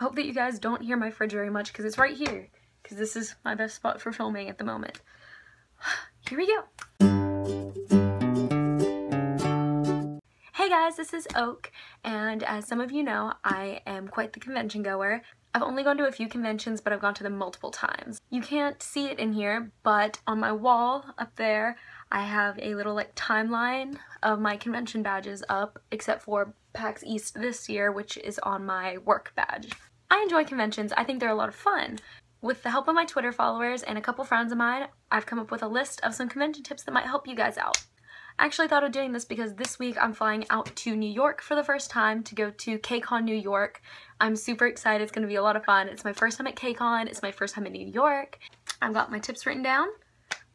hope that you guys don't hear my fridge very much because it's right here, because this is my best spot for filming at the moment. Here we go. Hey guys, this is Oak, and as some of you know, I am quite the convention goer. I've only gone to a few conventions, but I've gone to them multiple times. You can't see it in here, but on my wall up there, I have a little like timeline of my convention badges up, except for PAX East this year, which is on my work badge. I enjoy conventions. I think they're a lot of fun. With the help of my Twitter followers and a couple friends of mine, I've come up with a list of some convention tips that might help you guys out. I actually thought of doing this because this week I'm flying out to New York for the first time to go to KCON New York. I'm super excited. It's going to be a lot of fun. It's my first time at KCON. It's my first time in New York. I've got my tips written down.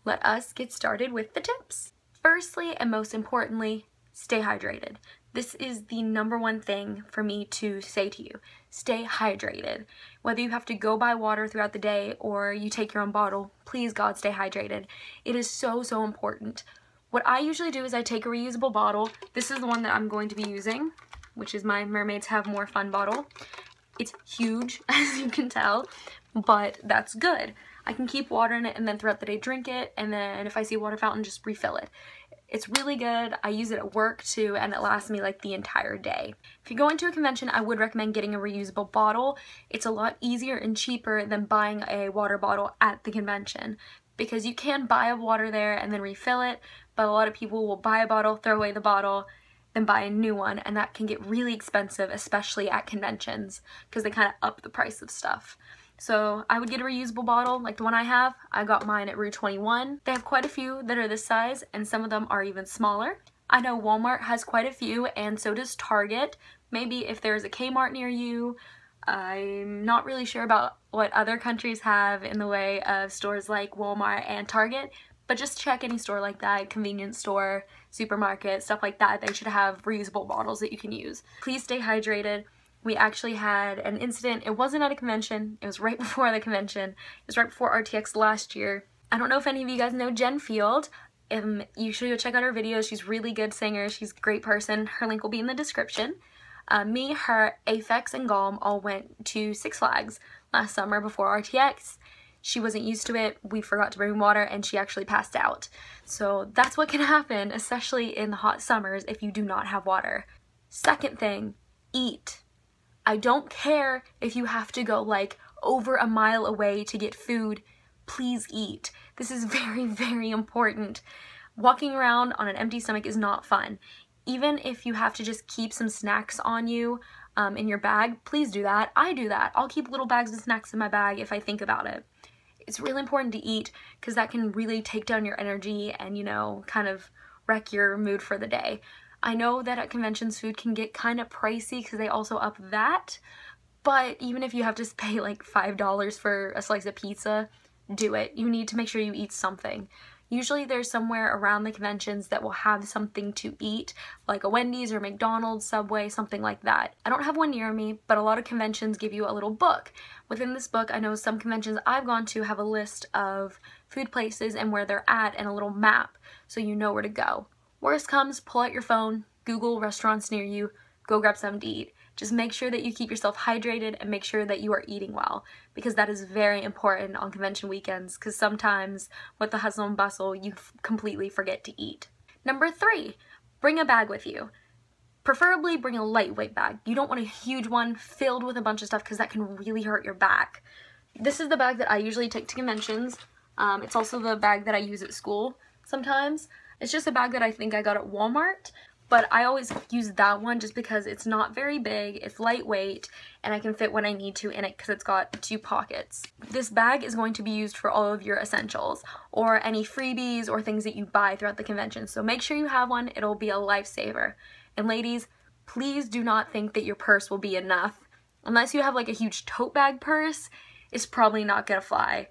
Let us get started with the tips. Firstly, and most importantly, stay hydrated. This is the #1 thing for me to say to you. Stay hydrated. Whether you have to go buy water throughout the day or you take your own bottle, please God, stay hydrated. It is so, so important. What I usually do is I take a reusable bottle. This is the one that I'm going to be using, which is my Mermaids Have More Fun bottle. It's huge, as you can tell, but that's good. I can keep water in it and then throughout the day drink it, and then if I see a water fountain, just refill it. It's really good. I use it at work too, and it lasts me like the entire day. If you go into a convention, I would recommend getting a reusable bottle. It's a lot easier and cheaper than buying a water bottle at the convention, because you can buy a water there and then refill it, but a lot of people will buy a bottle, throw away the bottle, then buy a new one, and that can get really expensive, especially at conventions, because they kind of up the price of stuff. So I would get a reusable bottle like the one I have. I got mine at Rue 21. They have quite a few that are this size, and some of them are even smaller. I know Walmart has quite a few, and so does Target. Maybe if there's a Kmart near you. I'm not really sure about what other countries have in the way of stores like Walmart and Target, but just check any store like that, convenience store, supermarket, stuff like that. They should have reusable bottles that you can use. Please stay hydrated. We actually had an incident. It wasn't at a convention. It was right before the convention. It was right before RTX last year. I don't know if any of you guys know Jen Field. You should go check out her videos. She's a really good singer. She's a great person. Her link will be in the description. Me, her, Aphex, and Galm all went to Six Flags last summer before RTX. She wasn't used to it. We forgot to bring water and she actually passed out. So that's what can happen, especially in the hot summers, if you do not have water. Second thing, eat. I don't care if you have to go like over a mile away to get food. Please eat. This is very, very important. Walking around on an empty stomach is not fun. Even if you have to just keep some snacks on you in your bag, please do that. I do that. I'll keep little bags of snacks in my bag if I think about it. It's really important to eat because that can really take down your energy and, you know, kind of wreck your mood for the day. I know that at conventions food can get kind of pricey because they also up that, but even if you have to pay like $5 for a slice of pizza, do it. You need to make sure you eat something. Usually there's somewhere around the conventions that will have something to eat, like a Wendy's or McDonald's, Subway, something like that. I don't have one near me, but a lot of conventions give you a little book. Within this book, I know some conventions I've gone to have a list of food places and where they're at and a little map so you know where to go. Worst comes, pull out your phone, Google restaurants near you, go grab something to eat. Just make sure that you keep yourself hydrated and make sure that you are eating well, because that is very important on convention weekends, because sometimes with the hustle and bustle, you completely forget to eat. Number 3, bring a bag with you. Preferably bring a lightweight bag. You don't want a huge one filled with a bunch of stuff because that can really hurt your back. This is the bag that I usually take to conventions. It's also the bag that I use at school sometimes. It's just a bag that I think I got at Walmart, but I always use that one just because it's not very big, it's lightweight, and I can fit what I need to in it because it's got 2 pockets. This bag is going to be used for all of your essentials or any freebies or things that you buy throughout the convention. So make sure you have one, it'll be a lifesaver. And ladies, please do not think that your purse will be enough. Unless you have like a huge tote bag purse, it's probably not gonna fly.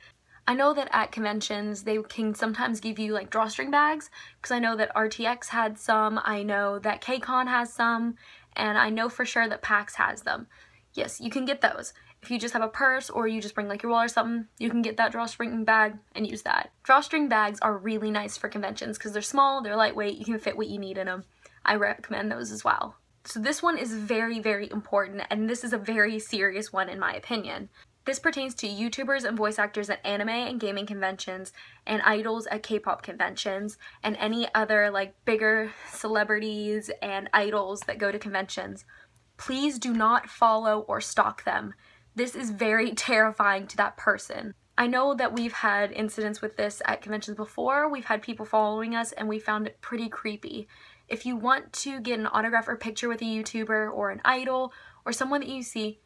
I know that at conventions they can sometimes give you like drawstring bags, because I know that RTX had some, I know that KCON has some, and I know for sure that PAX has them. Yes, you can get those. If you just have a purse or you just bring like your wallet or something, you can get that drawstring bag and use that. Drawstring bags are really nice for conventions because they're small, they're lightweight, you can fit what you need in them. I recommend those as well. So this one is very, very important, and this is a very serious one in my opinion. This pertains to YouTubers and voice actors at anime and gaming conventions, and idols at K-pop conventions, and any other like bigger celebrities and idols that go to conventions. Please do not follow or stalk them. This is very terrifying to that person. I know that we've had incidents with this at conventions before. We've had people following us and we found it pretty creepy. If you want to get an autograph or picture with a YouTuber or an idol or someone that you see,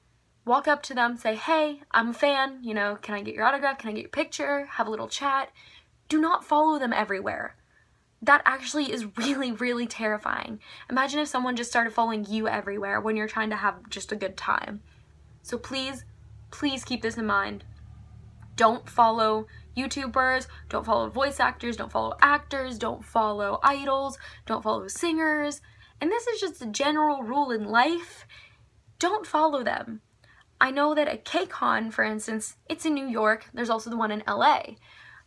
walk up to them, say, hey, I'm a fan, you know, can I get your autograph? Can I get your picture? Have a little chat. Do not follow them everywhere. That actually is really, really terrifying. Imagine if someone just started following you everywhere when you're trying to have just a good time. So please, please keep this in mind. Don't follow YouTubers, don't follow voice actors, don't follow actors, don't follow idols, don't follow singers. And this is just a general rule in life. Don't follow them. I know that at KCON, for instance, it's in New York. There's also the one in LA.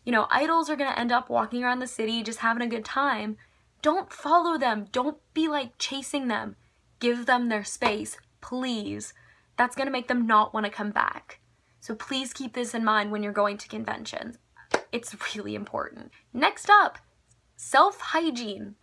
You know, idols are going to end up walking around the city just having a good time. Don't follow them. Don't be like chasing them. Give them their space, please. That's going to make them not want to come back. So please keep this in mind when you're going to conventions. It's really important. Next up, self-hygiene.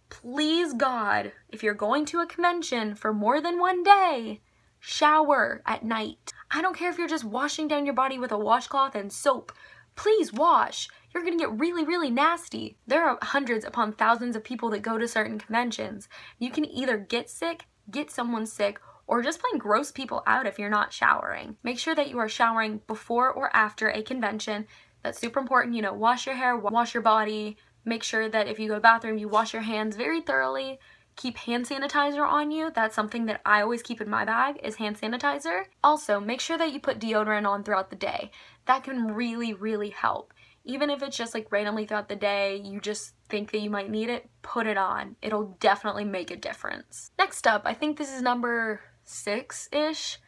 Please God, if you're going to a convention for more than one day, shower at night. I don't care if you're just washing down your body with a washcloth and soap. Please wash. You're gonna get really, really nasty. There are hundreds upon thousands of people that go to certain conventions. You can either get sick, get someone sick, or just plain gross people out if you're not showering. Make sure that you are showering before or after a convention. That's super important. You know, wash your hair, wash your body. Make sure that if you go to the bathroom, you wash your hands very thoroughly. Keep hand sanitizer on you. That's something that I always keep in my bag, is hand sanitizer. Also, make sure that you put deodorant on throughout the day. That can really, really help. Even if it's just like randomly throughout the day, you just think that you might need it, put it on. It'll definitely make a difference. Next up, I think this is number 6-ish.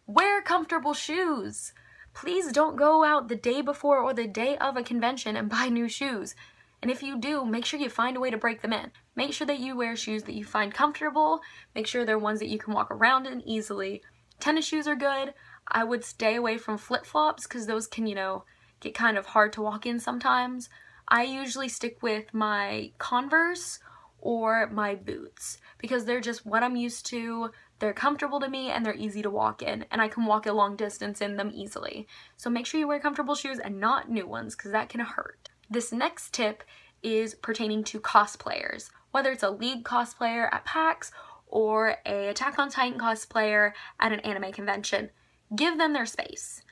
Wear comfortable shoes. Please don't go out the day before or the day of a convention and buy new shoes. And if you do, make sure you find a way to break them in. Make sure that you wear shoes that you find comfortable. Make sure they're ones that you can walk around in easily. Tennis shoes are good. I would stay away from flip-flops because those can, you know, get kind of hard to walk in sometimes. I usually stick with my Converse or my boots because they're just what I'm used to. They're comfortable to me and they're easy to walk in, and I can walk a long distance in them easily. So make sure you wear comfortable shoes and not new ones because that can hurt. This next tip is pertaining to cosplayers. Whether it's a League cosplayer at PAX or a Attack on Titan cosplayer at an anime convention, give them their space.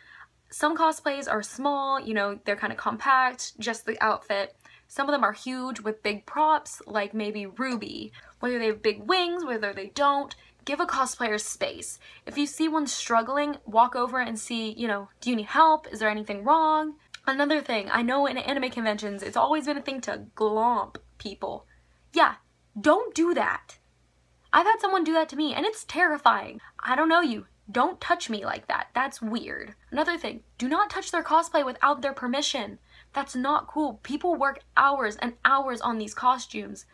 Some cosplays are small, you know, they're kind of compact, just the outfit. Some of them are huge with big props, like maybe Ruby. Whether they have big wings, whether they don't, give a cosplayer space. If you see one struggling, walk over and see, you know, do you need help? Is there anything wrong? Another thing, I know in anime conventions, it's always been a thing to glomp people. Yeah, don't do that. I've had someone do that to me and it's terrifying. I don't know you. Don't touch me like that. That's weird. Another thing, do not touch their cosplay without their permission. That's not cool. People work hours and hours on these costumes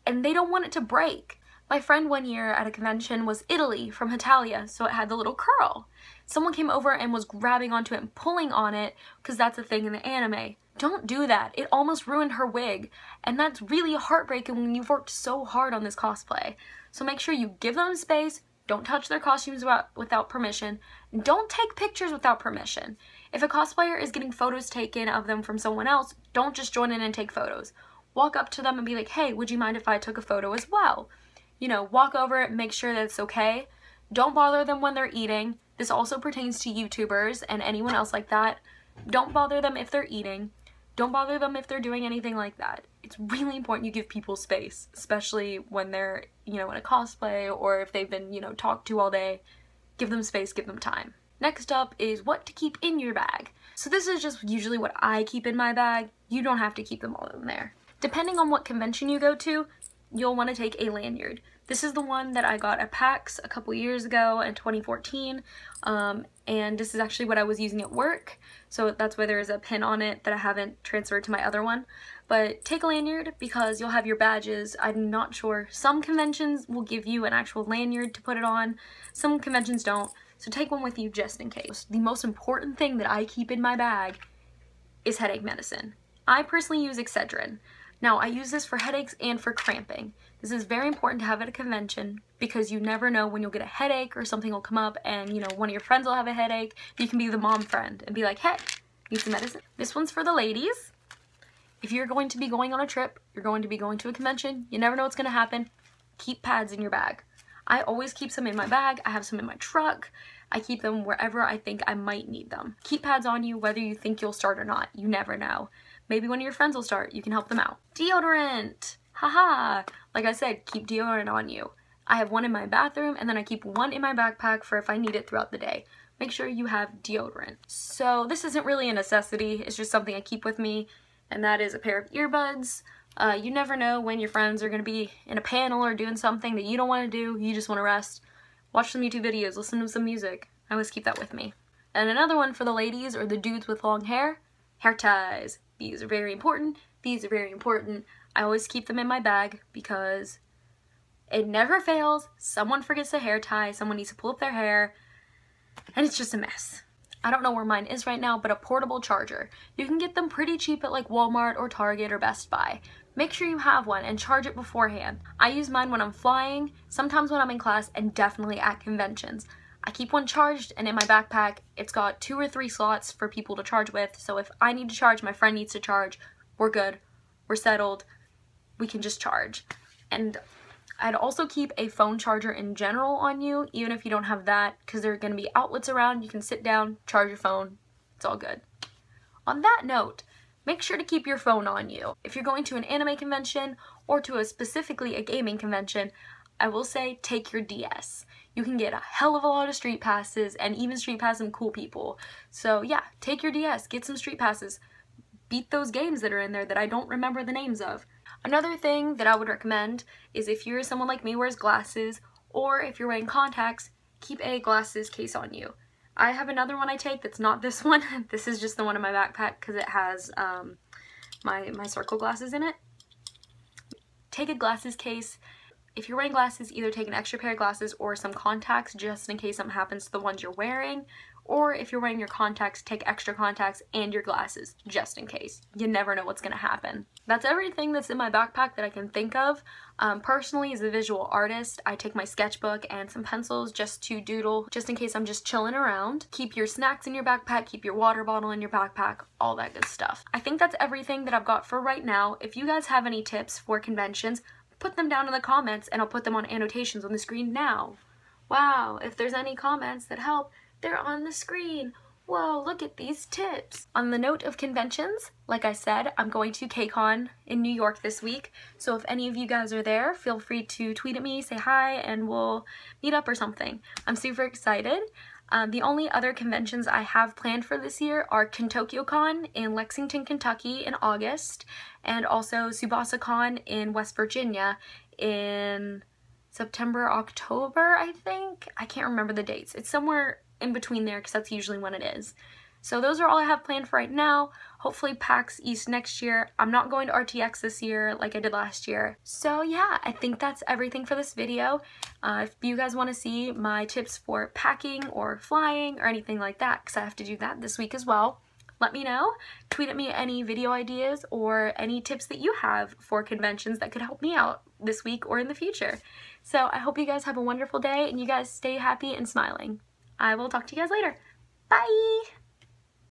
and they don't want it to break. My friend one year at a convention was Italy from Italia, so it had the little curl. Someone came over and was grabbing onto it and pulling on it because that's a thing in the anime. Don't do that. It almost ruined her wig, and that's really heartbreaking when you've worked so hard on this cosplay. So make sure you give them space, don't touch their costumes without permission, and don't take pictures without permission. If a cosplayer is getting photos taken of them from someone else, don't just join in and take photos. Walk up to them and be like, hey, would you mind if I took a photo as well? You know, walk over it, make sure that it's okay. Don't bother them when they're eating. This also pertains to YouTubers and anyone else like that. Don't bother them if they're eating. Don't bother them if they're doing anything like that. It's really important you give people space, especially when they're, you know, in a cosplay or if they've been, you know, talked to all day. Give them space, give them time. Next up is what to keep in your bag. So this is just usually what I keep in my bag. You don't have to keep them all in there. Depending on what convention you go to, you'll want to take a lanyard. This is the one that I got at PAX a couple years ago in 2014, and this is actually what I was using at work, so that's why there's a pin on it that I haven't transferred to my other one. But take a lanyard because you'll have your badges. I'm not sure. Some conventions will give you an actual lanyard to put it on. Some conventions don't, so take one with you just in case. The most important thing that I keep in my bag is headache medicine. I personally use Excedrin. Now, I use this for headaches and for cramping. This is very important to have at a convention because you never know when you'll get a headache or something will come up and, you know, one of your friends will have a headache. You can be the mom friend and be like, hey, need some medicine? This one's for the ladies. If you're going to be going on a trip, you're going to be going to a convention, you never know what's going to happen, keep pads in your bag. I always keep some in my bag. I have some in my truck. I keep them wherever I think I might need them. Keep pads on you whether you think you'll start or not. You never know. Maybe one of your friends will start. You can help them out. Deodorant! Haha! Like I said, keep deodorant on you. I have one in my bathroom and then I keep one in my backpack for if I need it throughout the day. Make sure you have deodorant. So this isn't really a necessity. It's just something I keep with me, and that is a pair of earbuds. You never know when your friends are going to be in a panel or doing something that you don't want to do. You just want to rest. Watch some YouTube videos, listen to some music. I always keep that with me. And another one for the ladies or the dudes with long hair, hair ties. These are very important. These are very important. I always keep them in my bag because it never fails. Someone forgets a hair tie, someone needs to pull up their hair, and it's just a mess. I don't know where mine is right now, but a portable charger. You can get them pretty cheap at like Walmart or Target or Best Buy. Make sure you have one and charge it beforehand. I use mine when I'm flying, sometimes when I'm in class, and definitely at conventions. I keep one charged, and in my backpack, it's got 2 or 3 slots for people to charge with, so if I need to charge, my friend needs to charge, we're good, we're settled, we can just charge. And I'd also keep a phone charger in general on you, even if you don't have that, because there are going to be outlets around. You can sit down, charge your phone, it's all good. On that note, make sure to keep your phone on you. If you're going to an anime convention, or to specifically a gaming convention, I will say take your DS. You can get a hell of a lot of street passes, and even street pass some cool people. So yeah, take your DS, get some street passes, beat those games that are in there that I don't remember the names of. Another thing that I would recommend is if you're someone like me who wears glasses, or if you're wearing contacts, keep a glasses case on you. I have another one I take that's not this one. This is just the one in my backpack because it has my circle glasses in it. Take a glasses case. If you're wearing glasses, either take an extra pair of glasses or some contacts just in case something happens to the ones you're wearing. Or if you're wearing your contacts, take extra contacts and your glasses just in case. You never know what's going to happen. That's everything that's in my backpack that I can think of. Personally, as a visual artist, I take my sketchbook and some pencils just to doodle, just in case I'm just chilling around. Keep your snacks in your backpack, keep your water bottle in your backpack, all that good stuff. I think that's everything that I've got for right now. If you guys have any tips for conventions, put them down in the comments and I'll put them on annotations on the screen now. Wow, if there's any comments that help, they're on the screen. Whoa, look at these tips. On the note of conventions, like I said, I'm going to KCON in New York this week. So if any of you guys are there, feel free to tweet at me, say hi, and we'll meet up or something. I'm super excited. The only other conventions I have planned for this year are KenTokyoCon in Lexington, Kentucky in August, and also SubasaCon in West Virginia in September, October, I think? I can't remember the dates. It's somewhere in between there because that's usually when it is. So those are all I have planned for right now. Hopefully PAX East next year. I'm not going to RTX this year like I did last year. So yeah, I think that's everything for this video. If you guys want to see my tips for packing or flying or anything like that, because I have to do that this week as well, let me know. Tweet at me any video ideas or any tips that you have for conventions that could help me out this week or in the future. So I hope you guys have a wonderful day and you guys stay happy and smiling. I will talk to you guys later. Bye!